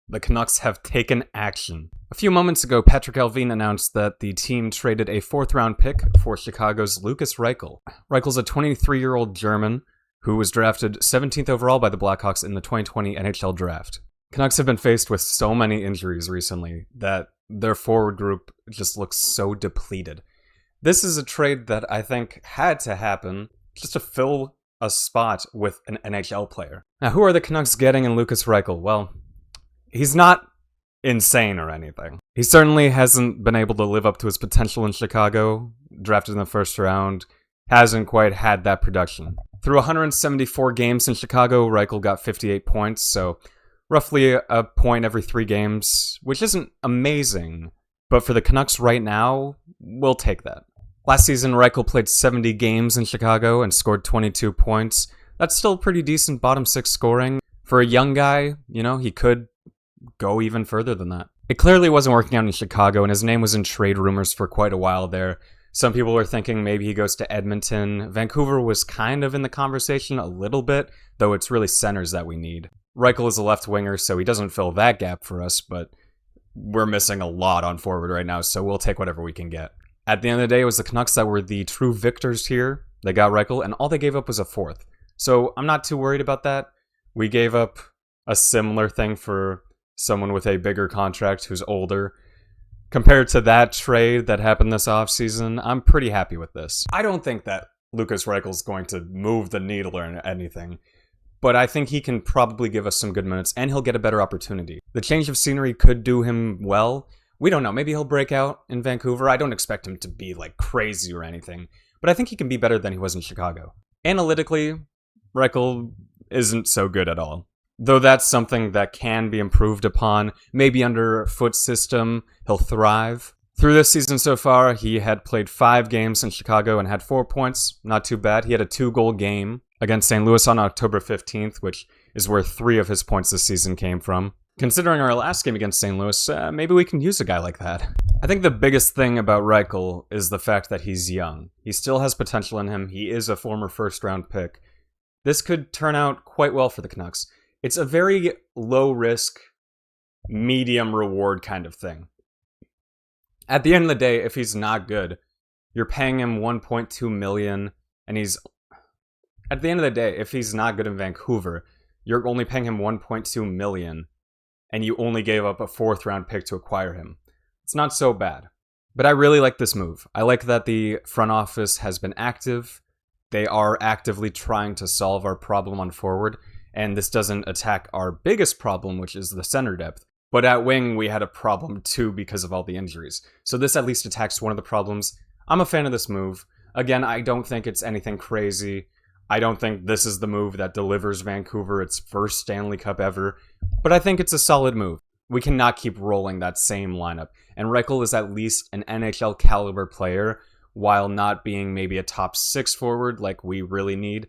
The Canucks have taken action. A few moments ago, Patrick Allvin announced that the team traded a 4th-round pick for Chicago's Lukas Reichel. Reichel's a 23-year-old German who was drafted 17th overall by the Blackhawks in the 2020 NHL Draft. Canucks have been faced with so many injuries recently that their forward group just looks so depleted. This is a trade that I think had to happen just to fill a spot with an NHL player. Now, who are the Canucks getting in Lukas Reichel? Well, he's not insane or anything. He certainly hasn't been able to live up to his potential in Chicago. Drafted in the first round, hasn't quite had that production. Through 174 games in Chicago, Reichel got 58 points, so roughly a point every 3 games, which isn't amazing. But for the Canucks right now, we'll take that. Last season, Reichel played 70 games in Chicago and scored 22 points. That's still pretty decent bottom 6 scoring. For a young guy, he could go even further than that. It clearly wasn't working out in Chicago, and his name was in trade rumors for quite a while there. Some people were thinking maybe he goes to Edmonton. Vancouver was kind of in the conversation a little bit, though it's really centers that we need. Reichel is a left winger, so he doesn't fill that gap for us, but we're missing a lot on forward right now, so we'll take whatever we can get. At the end of the day, it was the Canucks that were the true victors here. They got Reichel, and all they gave up was a 4th. So I'm not too worried about that. We gave up a similar thing for someone with a bigger contract who's older. Compared to that trade that happened this offseason, I'm pretty happy with this. I don't think that Lukas Reichel's going to move the needle or anything, but I think he can probably give us some good minutes, and he'll get a better opportunity. The change of scenery could do him well. We don't know. Maybe he'll break out in Vancouver. I don't expect him to be crazy or anything, but I think he can be better than he was in Chicago. Analytically, Reichel isn't so good at all. Though that's something that can be improved upon. Maybe under Foot's system, he'll thrive. Through this season so far, he had played 5 games in Chicago and had 4 points. Not too bad. He had a 2-goal game against St. Louis on October 15th, which is where 3 of his points this season came from. Considering our last game against St. Louis, maybe we can use a guy like that. I think the biggest thing about Reichel is the fact that he's young. He still has potential in him. He is a former first-round pick. This could turn out quite well for the Canucks. It's a very low-risk, medium-reward kind of thing. At the end of the day, if he's not good, you're paying him $1.2 million, and at the end of the day, if he's not good in Vancouver, you're only paying him $1.2 million, and you only gave up a 4th-round pick to acquire him. It's not so bad. But I really like this move. I like that the front office has been active. They are actively trying to solve our problem on forward, and this doesn't attack our biggest problem, which is the center depth. But at wing, we had a problem too because of all the injuries. So this at least attacks one of the problems. I'm a fan of this move. Again, I don't think it's anything crazy. I don't think this is the move that delivers Vancouver its first Stanley Cup ever, but I think it's a solid move. We cannot keep rolling that same lineup, and Reichel is at least an NHL caliber player, while not being maybe a top 6 forward like we really need.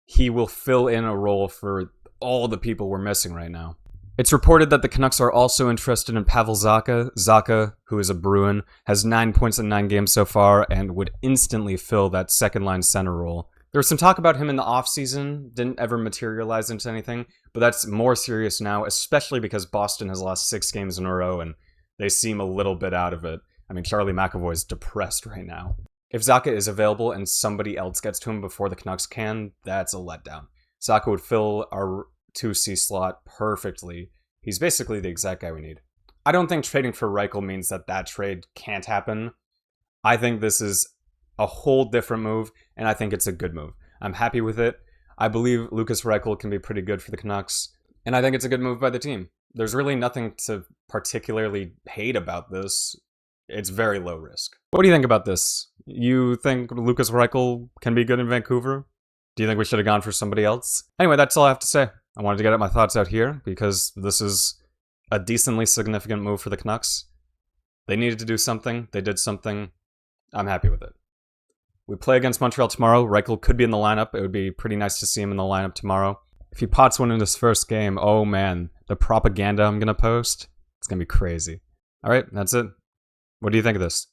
He will fill in a role for all the people we're missing right now. It's reported that the Canucks are also interested in Pavel Zacha. Zacha, who is a Bruin, has 9 points in 9 games so far and would instantly fill that second-line center role. There was some talk about him in the offseason, didn't ever materialize into anything, but that's more serious now, especially because Boston has lost 6 games in a row and they seem a little bit out of it. I mean, Charlie McAvoy's depressed right now. If Zacha is available and somebody else gets to him before the Canucks can, that's a letdown. Zacha would fill our 2C slot perfectly. He's basically the exact guy we need. I don't think trading for Reichel means that trade can't happen. I think this is a whole different move, and I think it's a good move. I'm happy with it. I believe Lukas Reichel can be pretty good for the Canucks, and I think it's a good move by the team. There's really nothing to particularly hate about this. It's very low risk. What do you think about this? You think Lukas Reichel can be good in Vancouver? Do you think we should have gone for somebody else? Anyway, that's all I have to say. I wanted to get my thoughts out here because this is a decently significant move for the Canucks. They needed to do something. They did something. I'm happy with it. We play against Montreal tomorrow. Reichel could be in the lineup. It would be pretty nice to see him in the lineup tomorrow. If he pots one in his first game, oh man, the propaganda I'm going to post, it's going to be crazy. All right, that's it. What do you think of this?